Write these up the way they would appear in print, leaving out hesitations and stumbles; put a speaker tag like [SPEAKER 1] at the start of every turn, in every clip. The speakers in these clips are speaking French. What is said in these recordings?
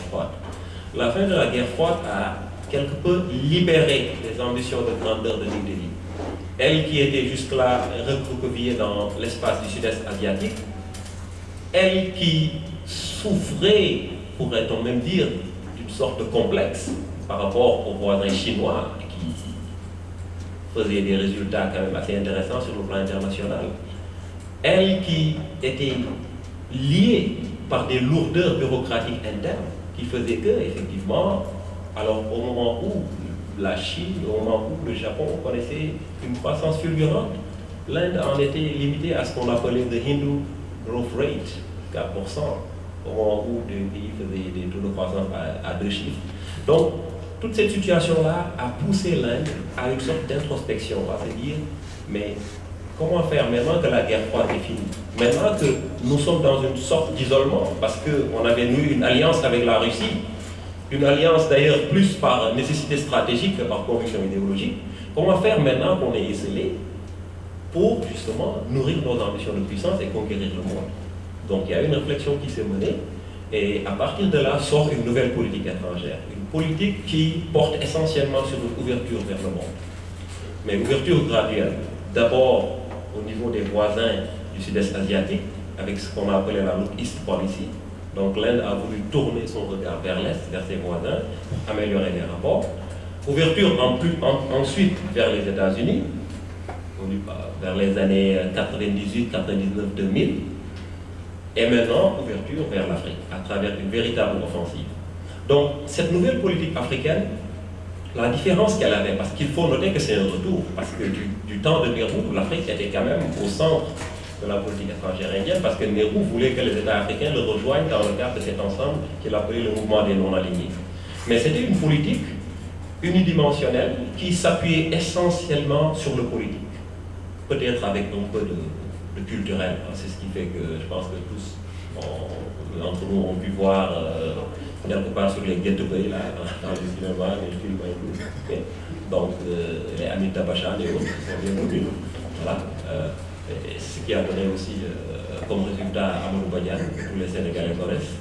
[SPEAKER 1] froide. La fin de la guerre froide a quelque peu libéré les ambitions de grandeur de New Delhi. Elle qui était jusque-là recroquevillée dans l'espace du sud-est asiatique, elle qui souffrait, pourrait-on même dire, d'une sorte de complexe par rapport aux voisins chinois qui faisaient des résultats quand même assez intéressants sur le plan international. Elle qui était liée par des lourdeurs bureaucratiques internes qui faisaient que, effectivement, alors au moment où la Chine, au moment où le Japon connaissait une croissance fulgurante, l'Inde en était limitée à ce qu'on appelait le Hindu Growth Rate, 4%, au moment où les pays faisaient des taux de croissance à 2 chiffres. Donc, toute cette situation-là a poussé l'Inde à une sorte d'introspection, à se dire, mais comment faire maintenant que la guerre froide est finie? Maintenant que nous sommes dans une sorte d'isolement, parce qu'on avait eu une alliance avec la Russie, une alliance d'ailleurs plus par nécessité stratégique que par conviction idéologique, comment faire maintenant qu'on est isolé pour justement nourrir nos ambitions de puissance et conquérir le monde? Donc il y a une réflexion qui s'est menée, et à partir de là sort une nouvelle politique étrangère, une politique qui porte essentiellement sur une ouverture vers le monde, mais ouverture graduelle. D'abord au niveau des voisins du sud-est asiatique, avec ce qu'on a appelé la Look East Policy. Donc l'Inde a voulu tourner son regard vers l'Est, vers ses voisins, pour améliorer les rapports. Ouverture ensuite vers les États-Unis, vers les années 98, 99, 2000. Et maintenant, ouverture vers l'Afrique, à travers une véritable offensive. Donc, cette nouvelle politique africaine, la différence qu'elle avait, parce qu'il faut noter que c'est un retour, parce que du temps de Nehru, l'Afrique était quand même au centre de la politique étrangère indienne, parce que Nehru voulait que les États africains le rejoignent dans le cadre de cet ensemble qu'il appelait le mouvement des non-alignés. Mais c'était une politique unidimensionnelle qui s'appuyait essentiellement sur le politique, peut-être avec un peu de culturel. C'est ce qui fait que je pense que tous, entre nous, ont pu voir quelque part sur les get-away, là, dans les cinémas, les films et tout. Okay. Donc, les Amitabh Bachchan et autres sont bien connus. Voilà. Ce qui a donné aussi comme résultat Amadou Badian, que tous les Sénégalais connaissent.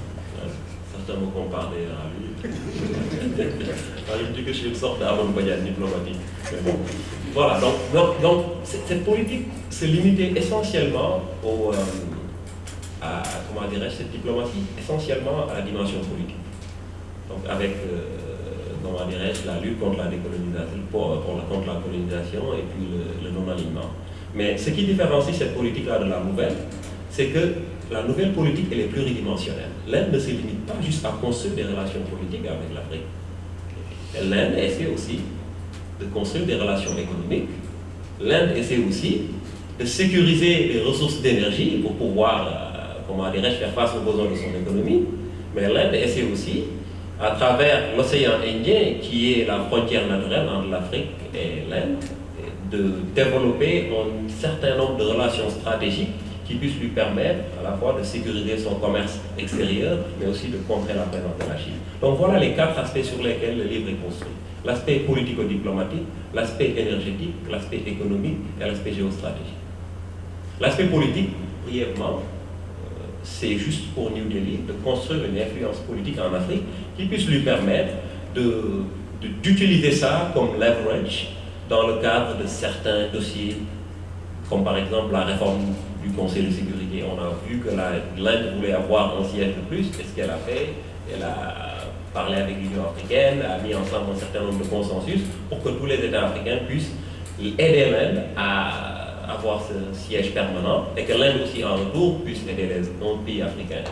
[SPEAKER 1] Certains me comparent d'ailleurs à lui. Je dis que je suis une sorte d'Amadou Badian diplomatique. Voilà, donc cette politique se limitait essentiellement comment dirais-je, cette diplomatie, essentiellement à la dimension politique. Donc avec, comment dirais-je, la lutte contre la décolonisation, contre la colonisation et puis le non-alignement. Mais ce qui différencie cette politique-là de la nouvelle, c'est que la nouvelle politique, elle est pluridimensionnelle. L'Inde ne se limite pas juste à construire des relations politiques avec l'Afrique. L'Inde essaie aussi de construire des relations économiques. L'Inde essaie aussi de sécuriser les ressources d'énergie pour pouvoir, comment dirais-je, faire face aux besoins de son économie. Mais l'Inde essaie aussi, à travers l'océan Indien, qui est la frontière naturelle entre l'Afrique et l'Inde, de développer un certain nombre de relations stratégiques qui puissent lui permettre à la fois de sécuriser son commerce extérieur, mais aussi de contrer la présence de la Chine. Donc voilà les 4 aspects sur lesquels le livre est construit. L'aspect politico-diplomatique, l'aspect énergétique, l'aspect économique et l'aspect géostratégique. L'aspect politique, brièvement, c'est juste pour New Delhi de construire une influence politique en Afrique qui puisse lui permettre d'utiliser ça comme leverage dans le cadre de certains dossiers, comme par exemple la réforme du Conseil de sécurité. On a vu que l'Inde voulait avoir un siège de plus. Qu'est-ce qu'elle a fait? Elle a parlé avec l'Union africaine, a mis ensemble un certain nombre de consensus pour que tous les États africains puissent aider l'Inde à avoir ce siège permanent et que l'Inde aussi en retour puisse aider les autres pays africains.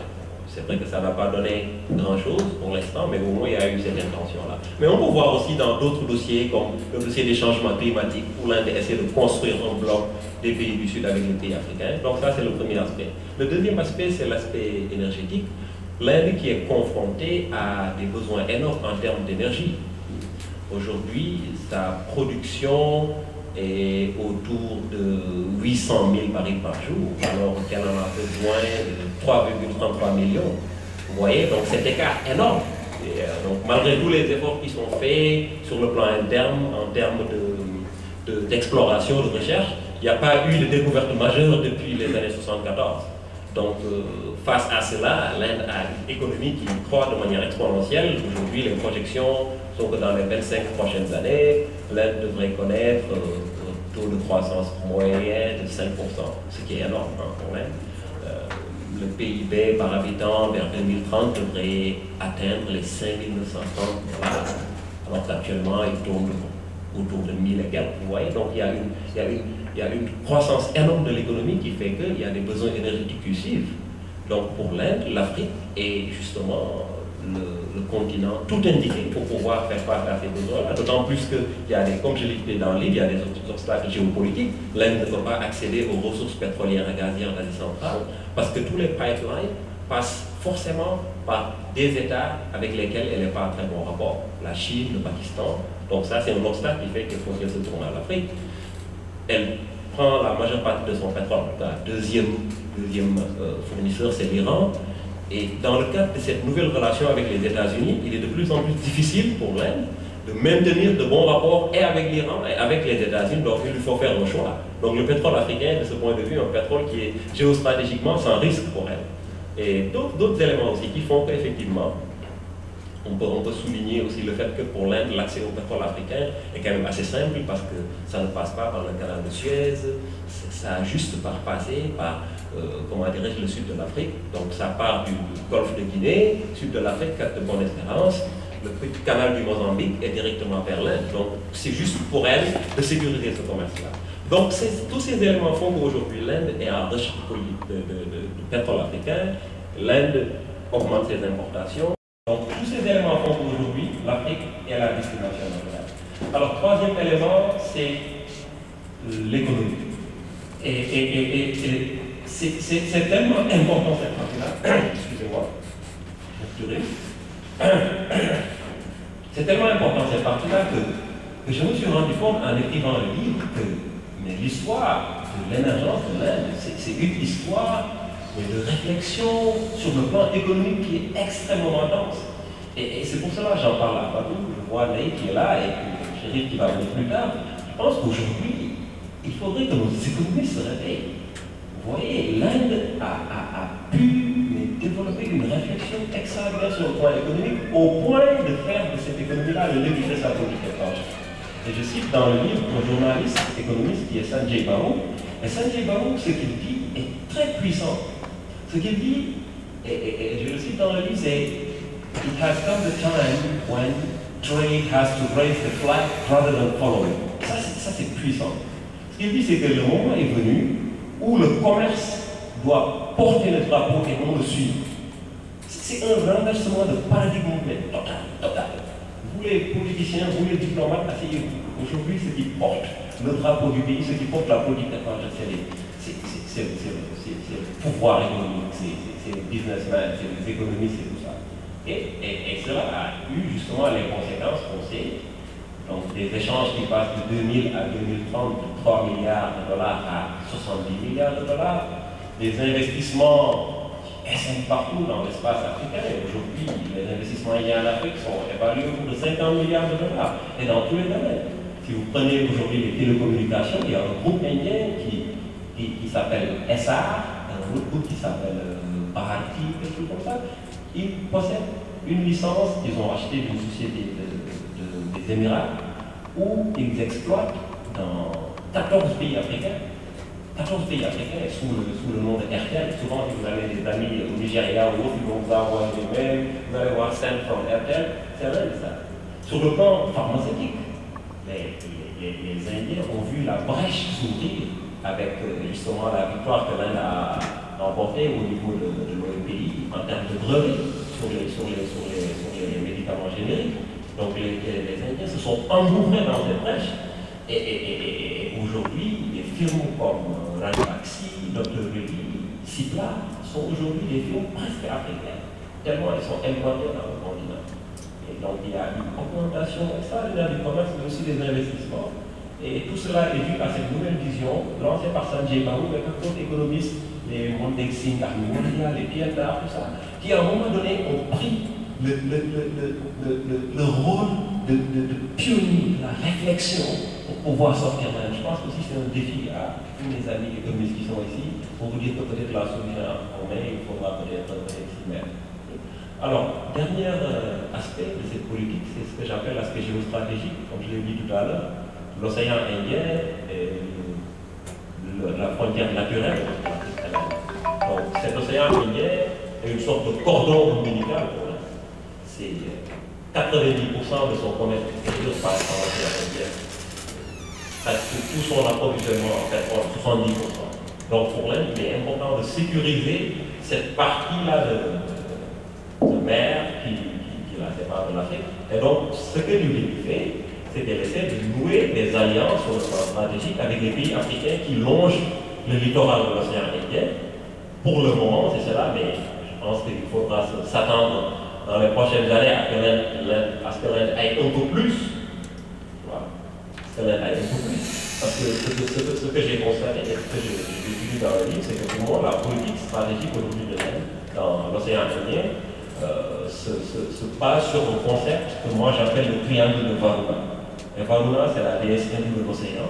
[SPEAKER 1] C'est vrai que ça n'a pas donné grand-chose pour l'instant, mais au moins il y a eu cette intention-là. Mais on peut voir aussi dans d'autres dossiers, comme le dossier des changements climatiques, où l'Inde essaie de construire un bloc des pays du Sud avec les pays africains. Donc ça, c'est le premier aspect. Le deuxième aspect, c'est l'aspect énergétique. L'Inde qui est confrontée à des besoins énormes en termes d'énergie. Aujourd'hui, sa production est autour de 800 000 barils par jour, alors qu'elle en a besoin de 3,33 millions. Vous voyez, donc cet écart énorme. Et, donc malgré tous les efforts qui sont faits sur le plan interne, en termes d'exploration, de recherche, il n'y a pas eu de découverte majeure depuis les années 74. Donc, face à cela, l'Inde a une économie qui croît de manière exponentielle. Aujourd'hui, les projections sont que dans les 25 prochaines années, l'Inde devrait connaître un taux de croissance moyen de 5%, ce qui est énorme pour l'Inde. Le PIB par habitant vers 2030 devrait atteindre les 5 930 $, alors qu'actuellement, il tourne autour de 1000 et quelques. Vous voyez, donc il y a une croissance énorme de l'économie qui fait qu'il y a des besoins énergétiques qui suivent. Donc pour l'Inde, l'Afrique est justement le continent tout indiqué pour pouvoir faire face à ces besoins-là. D'autant plus qu'il y a des, comme je l'ai dit dans le livre, il y a des obstacles géopolitiques. L'Inde ne peut pas accéder aux ressources pétrolières et gazières d'Asie centrale parce que tous les pipelines passent forcément par des États avec lesquels elle n'est pas en très bon rapport. La Chine, le Pakistan. Donc ça, c'est un obstacle qui fait qu'il faut qu'elle se tourne à l'Afrique. Elle prend la majeure partie de son pétrole. Le deuxième fournisseur, c'est l'Iran. Et dans le cadre de cette nouvelle relation avec les États-Unis, il est de plus en plus difficile pour l'Inde de maintenir de bons rapports et avec l'Iran et avec les États-Unis. Donc il lui faut faire un choix. Donc le pétrole africain, de ce point de vue, un pétrole qui est géostratégiquement sans risque pour elle. Et d'autres éléments aussi qui font qu'effectivement, on peut souligner aussi le fait que pour l'Inde, l'accès au pétrole africain est quand même assez simple parce que ça ne passe pas par le canal de Suez, ça a juste par passer par, comment dirais-je, le sud de l'Afrique. Donc ça part du golfe de Guinée, sud de l'Afrique, Cap de Bonne-Espérance, le petit canal du Mozambique est directement vers l'Inde. Donc c'est juste pour elle de sécuriser ce commerce-là. Donc tous ces éléments font qu'aujourd'hui l'Inde est en recherche de pétrole africain, l'Inde augmente ses importations. Donc tous ces éléments font qu'aujourd'hui l'Afrique est la destination naturelle. Alors troisième élément, c'est l'économie. Et c'est tellement important cette partie-là, excusez-moi, c'est tellement important cette partie-là que je me suis rendu compte en écrivant le livre que l'histoire de l'émergence de l'Inde, c'est une histoire de réflexion sur le plan économique qui est extrêmement dense. Et c'est pour cela que j'en parle à Badou, je vois Naï qui est là et puis Chérif qui va venir plus tard. Je pense qu'aujourd'hui, il faudrait que nos économistes se réveillent. Vous voyez, l'Inde a pu développer une réflexion extraordinaire sur le plan économique au point de faire de cette économie-là le levier de sa politique étrangère. Et je cite dans le livre un journaliste économiste qui est Sanjay Baru. Et Sanjay Baru, ce qu'il dit est très puissant. Ce qu'il dit, et je le cite dans le livre, c'est "It has come the time when trade has to raise the flag rather than follow it." Ça c'est puissant. Ce qu'il dit, c'est que le moment est venu où le commerce doit porter le drapeau et non le suivre. C'est un renversement de paradigme total. Vous les politiciens, vous les diplomates, asseyez-vous. Aujourd'hui, ce qui porte le drapeau du pays, ce qui porte la politique étrangère, c'est le pouvoir économique, c'est les businessmen, c'est les économistes et tout ça. Et cela a eu justement les conséquences qu'on sait. Donc des échanges qui passent de 2000 à 2030 de 3 milliards de dollars à 70 milliards de dollars, des investissements essaiment partout dans l'espace africain. Aujourd'hui, les investissements liés en Afrique sont évalués autour de 50 milliards de dollars, et dans tous les domaines. Si vous prenez aujourd'hui les télécommunications, il y a un groupe indien qui s'appelle SR, un autre groupe qui s'appelle Bharti, quelque chose comme ça. Ils possèdent une licence qu'ils ont achetée d'une société des Émirats, où ils exploitent dans 14 pays africains. 14 pays africains sous le nom de Airtel. Souvent, si vous avez des amis au Nigeria ou autre, ils vont vous envoyer des mails, vous allez voir Send from Airtel, c'est vrai ça. Sur le plan pharmaceutique, les Indiens ont vu la brèche s'ouvrir avec justement la victoire que l'Inde a remportée au niveau de l'OMPI en termes de brevets sur les médicaments génériques. Donc les Indiens se sont engouffrés dans cette brèche. Et aujourd'hui, des firmes comme Ranbaxy, Dr. Reddy, Cipla sont aujourd'hui des firmes presque africaines, tellement elles sont implantées dans le continent. Et donc il y a une augmentation extraordinaire du commerce, mais aussi des investissements. Et tout cela est dû à cette nouvelle vision lancée par Sanjay Baru, avec d'autres économistes, les Mondek Singh, les Pierre Dar, tout ça, qui à un moment donné ont pris le rôle de pionnier, de la réflexion pour pouvoir sortir d'elle. Je pense que aussi c'est un défi à tous mes amis économistes qui sont ici, pour vous dire que peut-être la solution en mai, il faudra peut-être s'y mettre. Alors, dernier aspect de cette politique, c'est ce que j'appelle l'aspect géostratégique, comme je l'ai dit tout à l'heure. L'océan Indien est la frontière naturelle. Donc, cet océan Indien est une sorte de cordon ombilical pour l'Inde. C'est 90% de son commerce extérieur passe par l'océan Indien. Tout son approvisionnement, en fait, 70%. Donc, pour l'Inde, il est important de sécuriser cette partie-là de mer qui la sépare de l'Afrique. Et donc, ce que l'UDI fait, c'est qu'elle essaie de nouer des alliances sur le plan stratégique avec les pays africains qui longent le littoral de l'océan Indien. Pour le moment, c'est cela, mais je pense qu'il faudra s'attendre dans les prochaines années à ce que l'Inde aille un peu plus. Voilà. À ce que l'Inde aille un peu plus. Parce que ce que j'ai constaté et ce que j'ai vu dans le livre, c'est que pour moi, la politique stratégique aujourd'hui de l'Inde dans l'océan Indien se base sur un concept que moi j'appelle le triangle de Varuna. Et Varuna, c'est la déesse hindoue de l'océan.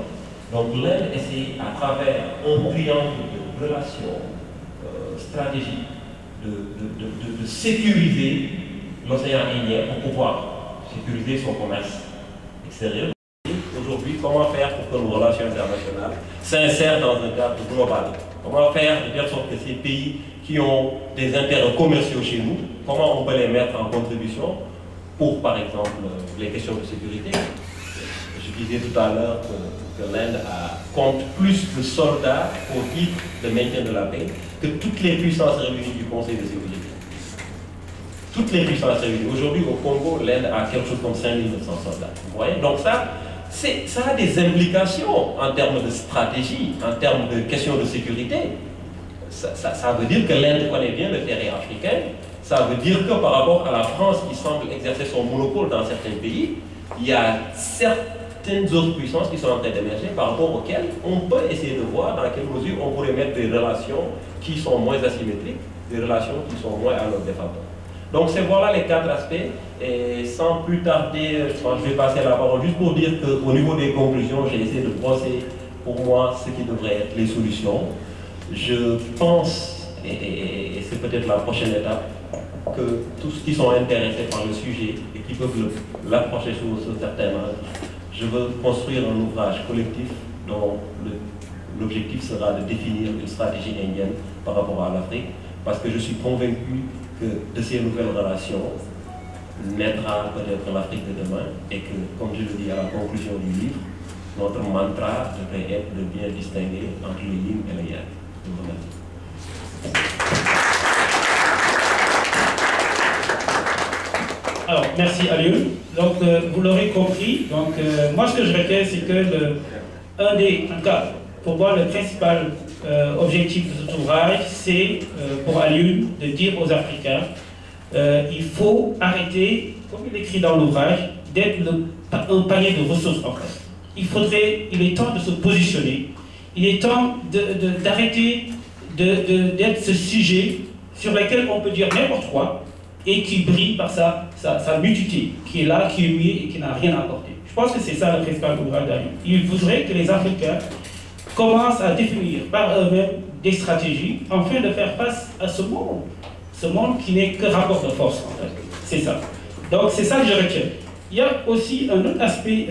[SPEAKER 1] Donc l'Inde essaie, à travers un triangle de relations stratégiques, de sécuriser l'océan Indien pour pouvoir sécuriser son commerce extérieur. Aujourd'hui, comment faire pour que nos relations internationales s'insèrent dans un cadre global? Comment faire de telle sorte que ces pays qui ont des intérêts commerciaux chez nous, comment on peut les mettre en contribution pour, par exemple, les questions de sécurité? Je disais tout à l'heure que l'Inde compte plus de soldats au titre de maintien de la paix que toutes les puissances réunies du Conseil de sécurité. Toutes les puissances réunies. Aujourd'hui, au Congo, l'Inde a quelque chose comme 5900 soldats. Vous voyez? Donc ça a des implications en termes de stratégie, en termes de questions de sécurité. Ça veut dire que l'Inde connaît bien le terrain africain. Ça veut dire que par rapport à la France qui semble exercer son monopole dans certains pays, il y a certaines autres puissances qui sont en train d'émerger par rapport auxquelles on peut essayer de voir dans quelle mesure on pourrait mettre des relations qui sont moins asymétriques, des relations qui sont moins à notre défaveur. Donc voilà les 4 aspects, et sans plus tarder, je vais passer la parole juste pour dire qu'au niveau des conclusions, j'ai essayé de brosser pour moi ce qui devrait être les solutions. Je pense, et c'est peut-être la prochaine étape, que tous ceux qui sont intéressés par le sujet et qui peuvent l'approcher sur certains âges, je veux construire un ouvrage collectif dont l'objectif sera de définir une stratégie indienne par rapport à l'Afrique, parce que je suis convaincu que de ces nouvelles relations naîtra peut-être l'Afrique de demain, et que, comme je le dis à la conclusion du livre, notre mantra devrait être de bien distinguer entre les yin et les yang. Je vous remercie.
[SPEAKER 2] Alors, merci Alioune. Donc, vous l'aurez compris. Donc, moi, ce que je retiens, c'est que en tout cas, pour moi, le principal objectif de cet ouvrage, c'est pour Alioune de dire aux Africains, il faut arrêter, comme il écrit dans l'ouvrage, d'être un panier de ressources en fait. Il est temps de se positionner, il est temps d'arrêter d'être ce sujet sur lequel on peut dire n'importe quoi et qui brille par sa nudité, qui est là, qui est muet et qui n'a rien apporté. Je pense que c'est ça le principal ouvrage d'Alioune. Il voudrait que les Africains commencent à définir par eux-mêmes des stratégies afin de faire face à ce monde qui n'est que rapport de force en fait. C'est ça. Donc c'est ça que je retiens. Il y a aussi un autre aspect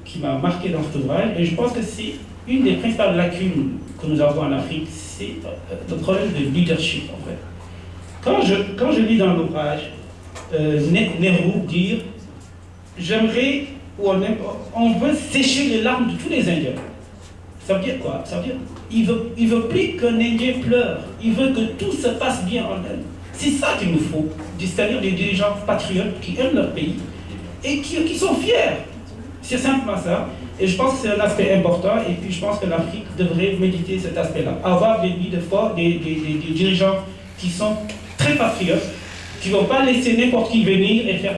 [SPEAKER 2] qui m'a marqué dans cet ouvrage, et je pense que c'est une des principales lacunes que nous avons en Afrique, c'est le problème de leadership en fait. Quand je lis dans l'ouvrage Nehru dire « j'aimerais » ou on veut sécher les larmes de tous les Indiens. Ça veut dire quoi? Ça veut dire il veut plus qu'un Indien pleure, il veut que tout se passe bien en Inde. C'est ça qu'il nous faut, c'est-à-dire des dirigeants patriotes qui aiment leur pays et qui sont fiers. C'est simplement ça. Et je pense que c'est un aspect important, et puis je pense que l'Afrique devrait méditer cet aspect-là. Avoir des leaders forts, des dirigeants qui sont très patriotes, qui ne vont pas laisser n'importe qui venir et faire